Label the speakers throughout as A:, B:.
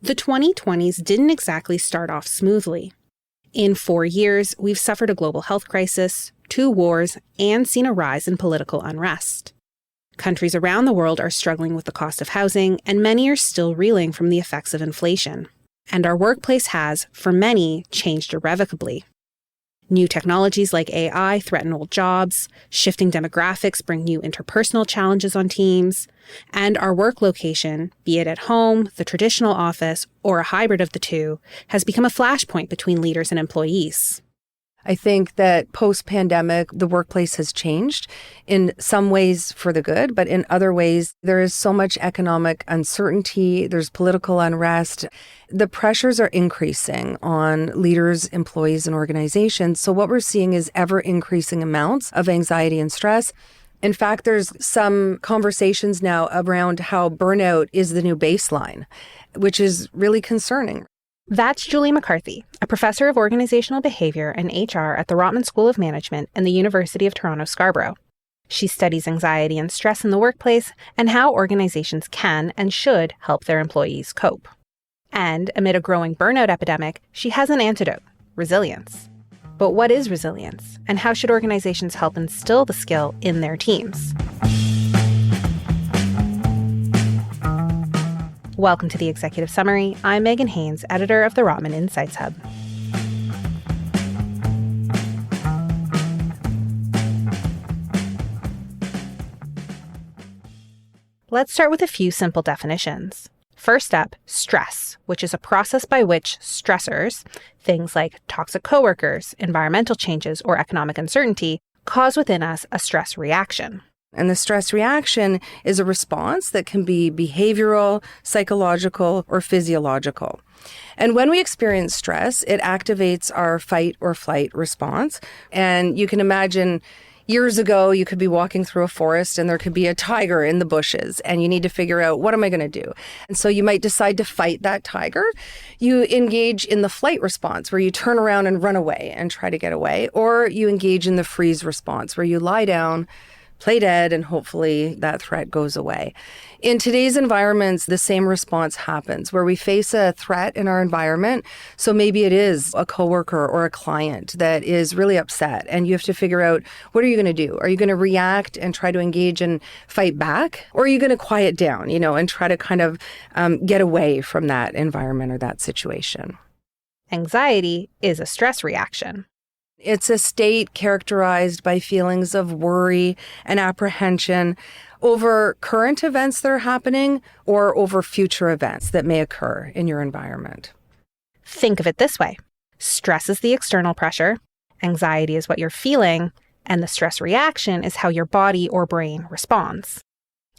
A: The 2020s didn't exactly start off smoothly. In 4 years, we've suffered a global health crisis, 2 wars, and seen a rise in political unrest. Countries around the world are struggling with the cost of housing, and many are still reeling from the effects of inflation. And our workplace has, for many, changed irrevocably. New technologies like AI threaten old jobs, shifting demographics bring new interpersonal challenges on teams, and our work location, be it at home, the traditional office, or a hybrid of the two, has become a flashpoint between leaders and employees.
B: I think that post-pandemic, the workplace has changed in some ways for the good, but in other ways, there is so much economic uncertainty, there's political unrest. The pressures are increasing on leaders, employees, and organizations. So what we're seeing is ever-increasing amounts of anxiety and stress. In fact, there's some conversations now around how burnout is the new baseline, which is really concerning.
A: That's Julie McCarthy, a professor of organizational behavior and HR at the Rotman School of Management in the University of Toronto, Scarborough. She studies anxiety and stress in the workplace and how organizations can and should help their employees cope. And amid a growing burnout epidemic, she has an antidote: resilience. But what is resilience, and how should organizations help instill the skill in their teams? Welcome to the Executive Summary. I'm Megan Haynes, editor of the Rotman Insights Hub. Let's start with a few simple definitions. First up, stress, which is a process by which stressors, things like toxic coworkers, environmental changes, or economic uncertainty, cause within us a stress reaction.
B: And the stress reaction is a response that can be behavioral, psychological, or physiological. And when we experience stress, it activates our fight or flight response. And you can imagine years ago, you could be walking through a forest and there could be a tiger in the bushes and you need to figure out, what am I going to do? And so you might decide to fight that tiger. You engage in the flight response where you turn around and run away and try to get away. Or you engage in the freeze response where you lie down, play dead, and hopefully that threat goes away. In today's environments, the same response happens where we face a threat in our environment. So maybe it is a coworker or a client that is really upset, and you have to figure out, what are you going to do? Are you going to react and try to engage and fight back? Or are you going to quiet down, and try to kind of get away from that environment or that situation?
A: Anxiety is a stress reaction.
B: It's a state characterized by feelings of worry and apprehension over current events that are happening or over future events that may occur in your environment.
A: Think of it this way. Stress is the external pressure, anxiety is what you're feeling, and the stress reaction is how your body or brain responds.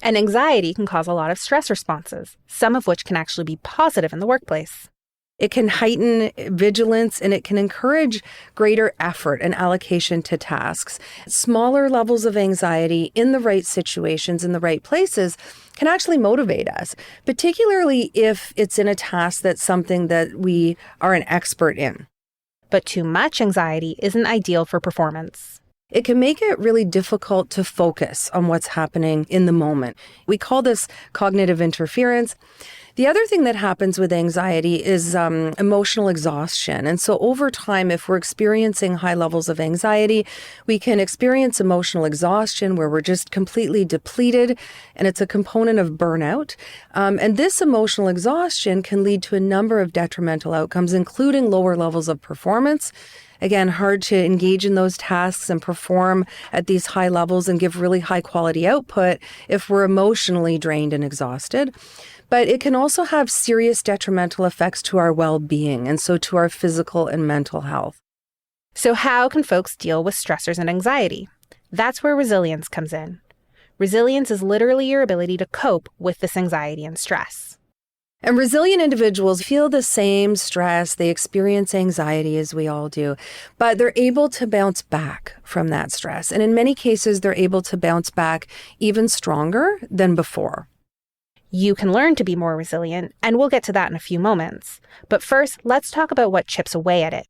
A: And anxiety can cause a lot of stress responses, some of which can actually be positive in the workplace.
B: It can heighten vigilance and it can encourage greater effort and allocation to tasks. Smaller levels of anxiety in the right situations, in the right places, can actually motivate us, particularly if it's in a task that's something that we are an expert in.
A: But too much anxiety isn't ideal for performance.
B: It can make it really difficult to focus on what's happening in the moment. We call this cognitive interference. The other thing that happens with anxiety is emotional exhaustion. And so over time, if we're experiencing high levels of anxiety, we can experience emotional exhaustion where we're just completely depleted, and it's a component of burnout. And this emotional exhaustion can lead to a number of detrimental outcomes, including lower levels of performance. Again, hard to engage in those tasks and perform at these high levels and give really high quality output if we're emotionally drained and exhausted. But it can also have serious detrimental effects to our well-being and so to our physical and mental health.
A: So how can folks deal with stressors and anxiety? That's where resilience comes in. Resilience is literally your ability to cope with this anxiety and stress.
B: And resilient individuals feel the same stress, they experience anxiety as we all do, but they're able to bounce back from that stress. And in many cases, they're able to bounce back even stronger than before.
A: You can learn to be more resilient, and we'll get to that in a few moments. But first, let's talk about what chips away at it.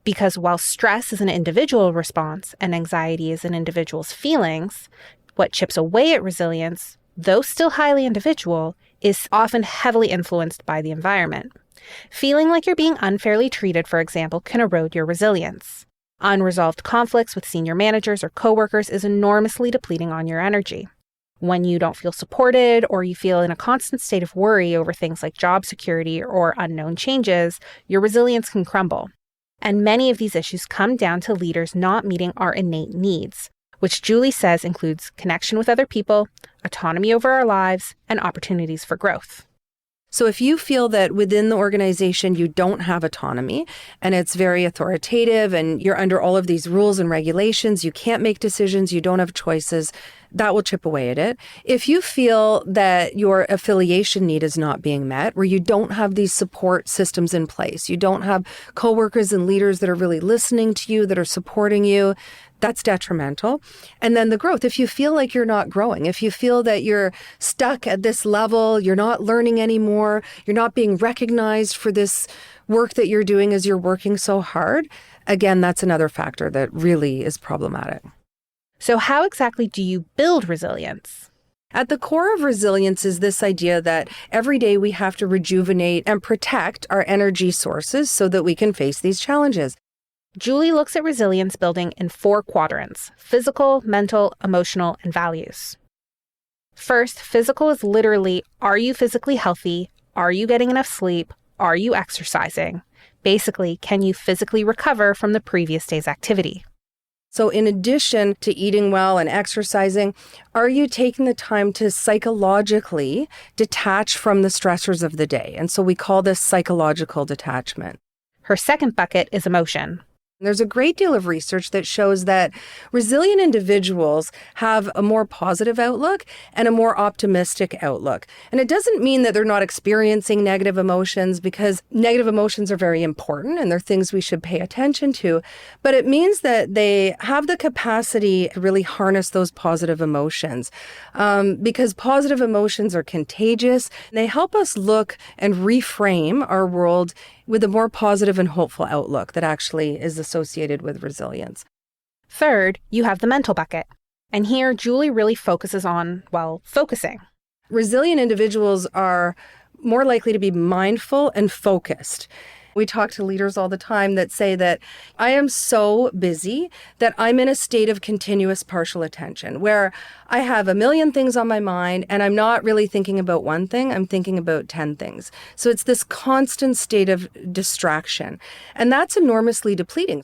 A: Because while stress is an individual response and anxiety is an individual's feelings, what chips away at resilience though still highly individual, is often heavily influenced by the environment. Feeling like you're being unfairly treated, for example, can erode your resilience. Unresolved conflicts with senior managers or coworkers is enormously depleting on your energy. When you don't feel supported or you feel in a constant state of worry over things like job security or unknown changes, your resilience can crumble. And many of these issues come down to leaders not meeting our innate needs, which Julie says includes connection with other people, autonomy over our lives, and opportunities for growth.
B: So if you feel that within the organization you don't have autonomy and it's very authoritative and you're under all of these rules and regulations, you can't make decisions, you don't have choices, that will chip away at it. If you feel that your affiliation need is not being met, where you don't have these support systems in place, you don't have coworkers and leaders that are really listening to you, that are supporting you, that's detrimental. And then the growth, if you feel like you're not growing, if you feel that you're stuck at this level, you're not learning anymore, you're not being recognized for this work that you're doing as you're working so hard, again, that's another factor that really is problematic.
A: So how exactly do you build resilience?
B: At the core of resilience is this idea that every day we have to rejuvenate and protect our energy sources so that we can face these challenges.
A: Julie looks at resilience building in 4 quadrants: physical, mental, emotional, and values. First, physical is literally, are you physically healthy? Are you getting enough sleep? Are you exercising? Basically, can you physically recover from the previous day's activity?
B: So in addition to eating well and exercising, are you taking the time to psychologically detach from the stressors of the day? And so we call this psychological detachment.
A: Her second bucket is emotion.
B: There's a great deal of research that shows that resilient individuals have a more positive outlook and a more optimistic outlook. And it doesn't mean that they're not experiencing negative emotions, because negative emotions are very important and they're things we should pay attention to. But it means that they have the capacity to really harness those positive emotions, because positive emotions are contagious. They help us look and reframe our world with a more positive and hopeful outlook that actually is associated with resilience.
A: Third, you have the mental bucket. And here, Julie really focuses on, focusing.
B: Resilient individuals are more likely to be mindful and focused. We talk to leaders all the time that say that I am so busy that I'm in a state of continuous partial attention, where I have a million things on my mind and I'm not really thinking about one thing, I'm thinking about 10 things. So it's this constant state of distraction, and that's enormously depleting.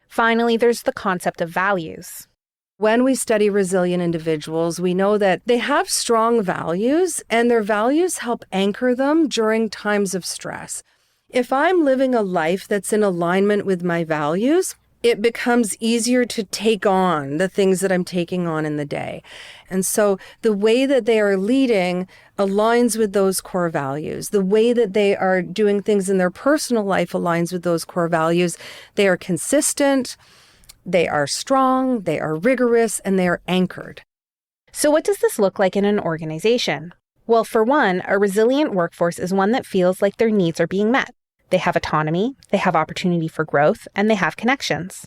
A: Finally, there's the concept of values.
B: When we study resilient individuals, we know that they have strong values, and their values help anchor them during times of stress. If I'm living a life that's in alignment with my values, it becomes easier to take on the things that I'm taking on in the day. And so the way that they are leading aligns with those core values. The way that they are doing things in their personal life aligns with those core values. They are consistent, they are strong, they are rigorous, and they are anchored.
A: So what does this look like in an organization? Well, for one, a resilient workforce is one that feels like their needs are being met. They have autonomy, they have opportunity for growth, and they have connections.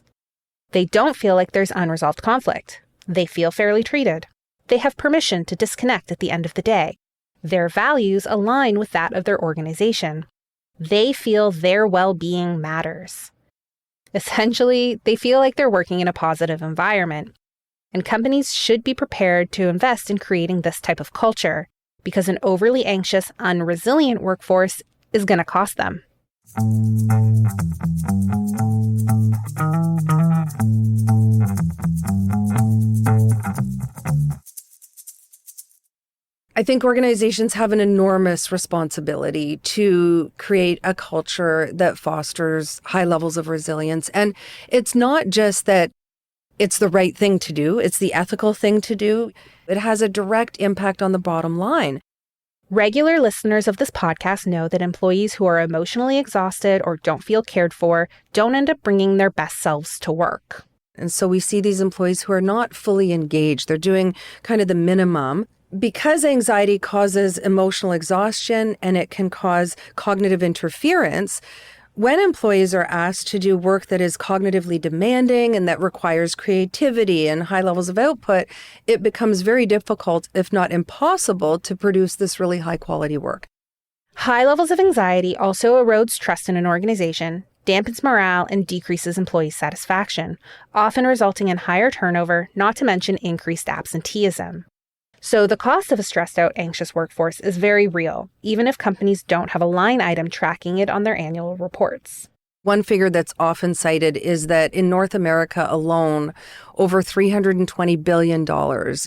A: They don't feel like there's unresolved conflict. They feel fairly treated. They have permission to disconnect at the end of the day. Their values align with that of their organization. They feel their well-being matters. Essentially, they feel like they're working in a positive environment. And companies should be prepared to invest in creating this type of culture, because an overly anxious, unresilient workforce is going to cost them.
B: I think organizations have an enormous responsibility to create a culture that fosters high levels of resilience. And it's not just that it's the right thing to do, it's the ethical thing to do. It has a direct impact on the bottom line.
A: Regular listeners of this podcast know that employees who are emotionally exhausted or don't feel cared for don't end up bringing their best selves to work.
B: And so we see these employees who are not fully engaged. They're doing kind of the minimum. Because anxiety causes emotional exhaustion and it can cause cognitive interference, When employees are asked to do work that is cognitively demanding and that requires creativity and high levels of output, it becomes very difficult, if not impossible, to produce this really high quality work.
A: High levels of anxiety also erodes trust in an organization, dampens morale, and decreases employee satisfaction, often resulting in higher turnover, not to mention increased absenteeism. So the cost of a stressed out, anxious workforce is very real, even if companies don't have a line item tracking it on their annual reports.
B: One figure that's often cited is that in North America alone, over $320 billion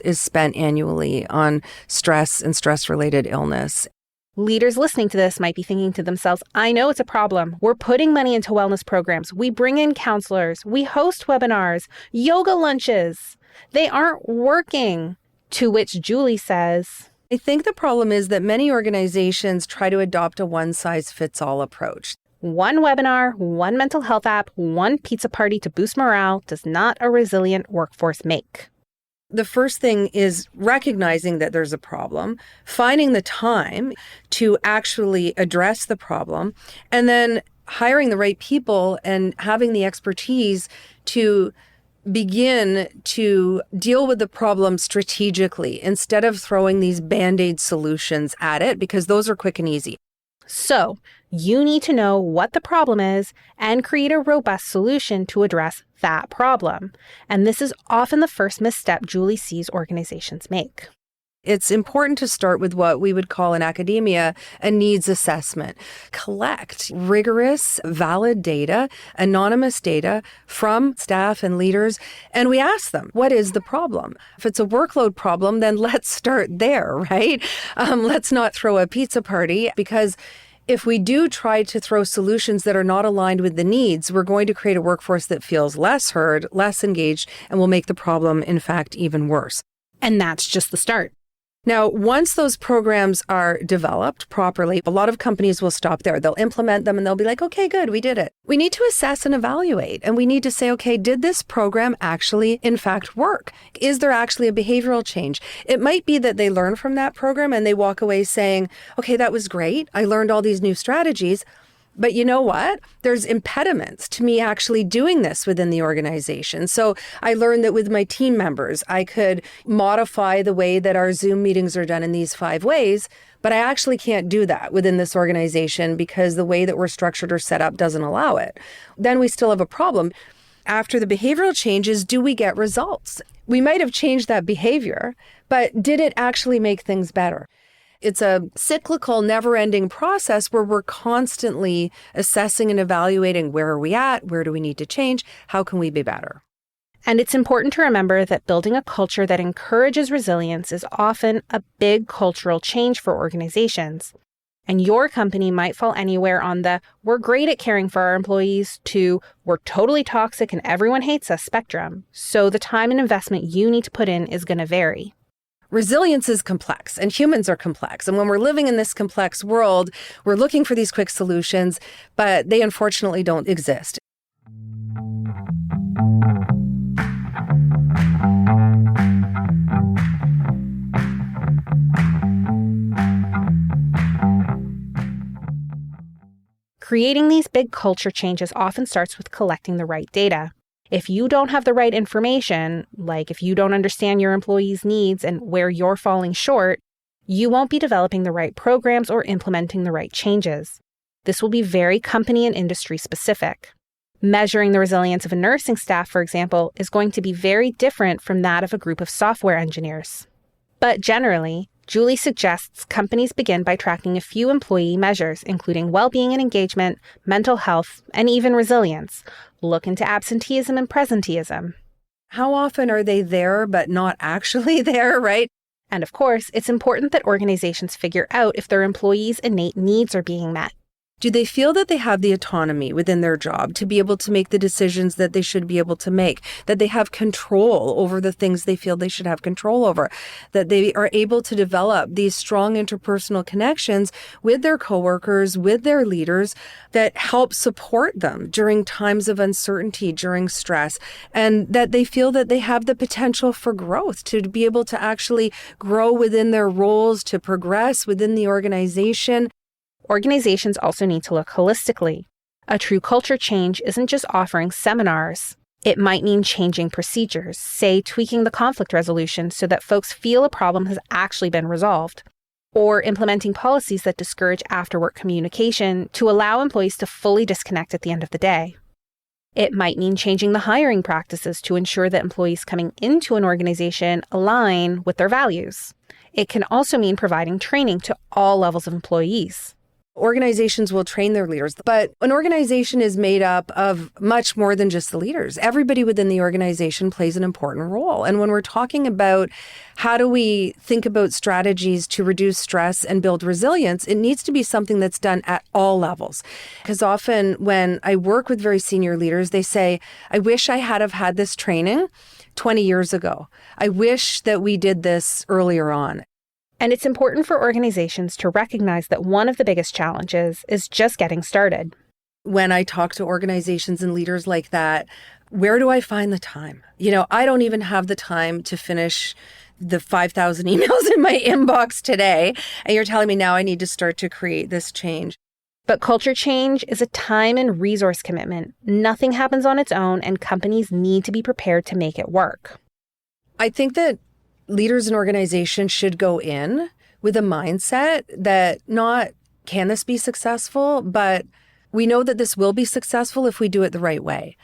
B: is spent annually on stress and stress-related illness.
A: Leaders listening to this might be thinking to themselves, I know it's a problem. We're putting money into wellness programs. We bring in counselors. We host webinars, yoga lunches. They aren't working. To which Julie says,
B: I think the problem is that many organizations try to adopt a one-size-fits-all approach.
A: One webinar, one mental health app, one pizza party to boost morale does not a resilient workforce make.
B: The first thing is recognizing that there's a problem, finding the time to actually address the problem, and then hiring the right people and having the expertise to begin to deal with the problem strategically instead of throwing these Band-Aid solutions at it, because those are quick and easy.
A: So you need to know what the problem is and create a robust solution to address that problem. And this is often the first misstep Julie sees organizations make.
B: It's important to start with what we would call in academia a needs assessment. Collect rigorous, valid data, anonymous data from staff and leaders, and we ask them, what is the problem? If it's a workload problem, then let's start there, right? Let's not throw a pizza party, because if we do try to throw solutions that are not aligned with the needs, we're going to create a workforce that feels less heard, less engaged, and will make the problem, in fact, even worse.
A: And that's just the start.
B: Now, once those programs are developed properly, a lot of companies will stop there. They'll implement them and they'll be like, okay, good, we did it. We need to assess and evaluate. And we need to say, okay, did this program actually, in fact, work? Is there actually a behavioral change? It might be that they learn from that program and they walk away saying, okay, that was great. I learned all these new strategies. But you know what? There's impediments to me actually doing this within the organization. So I learned that with my team members, I could modify the way that our Zoom meetings are done in these 5 ways, but I actually can't do that within this organization because the way that we're structured or set up doesn't allow it. Then we still have a problem. After the behavioral changes, do we get results? We might have changed that behavior, but did it actually make things better? It's a cyclical, never-ending process where we're constantly assessing and evaluating where are we at, where do we need to change, how can we be better?
A: And it's important to remember that building a culture that encourages resilience is often a big cultural change for organizations. And your company might fall anywhere on the we're great at caring for our employees to we're totally toxic and everyone hates us spectrum. So the time and investment you need to put in is going to vary.
B: Resilience is complex and humans are complex. And when we're living in this complex world, we're looking for these quick solutions, but they unfortunately don't exist.
A: Creating these big culture changes often starts with collecting the right data. If you don't have the right information, like if you don't understand your employees' needs and where you're falling short, you won't be developing the right programs or implementing the right changes. This will be very company and industry specific. Measuring the resilience of a nursing staff, for example, is going to be very different from that of a group of software engineers. But generally, Julie suggests companies begin by tracking a few employee measures, including well-being and engagement, mental health, and even resilience. Look into absenteeism and presenteeism.
B: How often are they there but not actually there, right?
A: And of course, it's important that organizations figure out if their employees' innate needs are being met.
B: Do they feel that they have the autonomy within their job to be able to make the decisions that they should be able to make, that they have control over the things they feel they should have control over, that they are able to develop these strong interpersonal connections with their coworkers, with their leaders that help support them during times of uncertainty, during stress, and that they feel that they have the potential for growth, to be able to actually grow within their roles, to progress within the organization.
A: Organizations also need to look holistically. A true culture change isn't just offering seminars. It might mean changing procedures, say tweaking the conflict resolution so that folks feel a problem has actually been resolved, or implementing policies that discourage after-work communication to allow employees to fully disconnect at the end of the day. It might mean changing the hiring practices to ensure that employees coming into an organization align with their values. It can also mean providing training to all levels of employees.
B: Organizations will train their leaders, but an organization is made up of much more than just the leaders. Everybody within the organization plays an important role. And when we're talking about how do we think about strategies to reduce stress and build resilience, it needs to be something that's done at all levels. Because often when I work with very senior leaders, they say, I wish I had have had this training 20 years ago. I wish that we did this earlier on.
A: And it's important for organizations to recognize that one of the biggest challenges is just getting started.
B: When I talk to organizations and leaders like that, where do I find the time? I don't even have the time to finish the 5,000 emails in my inbox today. And you're telling me now I need to start to create this change.
A: But culture change is a time and resource commitment. Nothing happens on its own, and companies need to be prepared to make it work.
B: I think that leaders and organizations should go in with a mindset that not can this be successful, but we know that this will be successful if we do it the right way.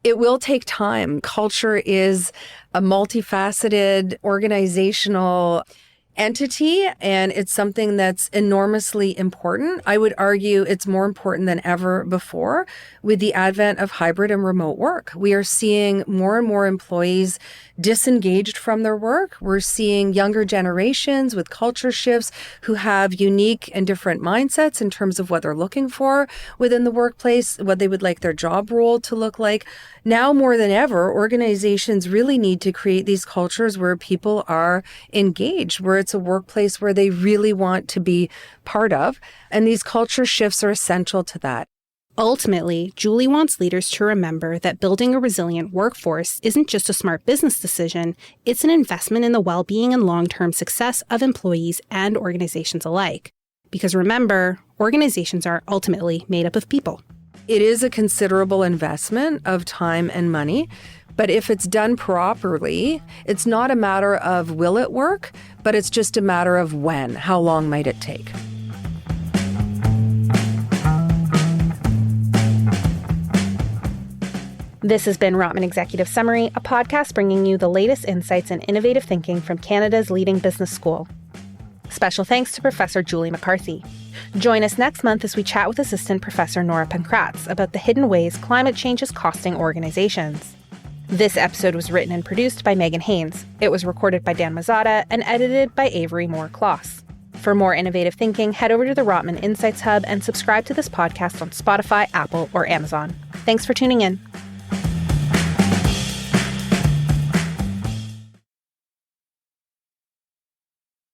B: It will take time. Culture is a multifaceted organizational entity, and it's something that's enormously important. I would argue it's more important than ever before with the advent of hybrid and remote work. We are seeing more and more employees disengaged from their work. We're seeing younger generations with culture shifts who have unique and different mindsets in terms of what they're looking for within the workplace, what they would like their job role to look like. Now more than ever, organizations really need to create these cultures where people are engaged, where it's a workplace where they really want to be part of. And these culture shifts are essential to that.
A: Ultimately, Julie wants leaders to remember that building a resilient workforce isn't just a smart business decision, it's an investment in the well-being and long-term success of employees and organizations alike. Because remember, organizations are ultimately made up of people.
B: It is a considerable investment of time and money, but if it's done properly, it's not a matter of will it work, but it's just a matter of when. How long might it take?
A: This has been Rotman Executive Summary, a podcast bringing you the latest insights and innovative thinking from Canada's leading business school. Special thanks to Professor Julie McCarthy. Join us next month as we chat with Assistant Professor Nora Pankratz about the hidden ways climate change is costing organizations. This episode was written and produced by Megan Haynes. It was recorded by Dan Mazzata and edited by Avery Moore-Kloss. For more innovative thinking, head over to the Rotman Insights Hub and subscribe to this podcast on Spotify, Apple, or Amazon. Thanks for tuning in.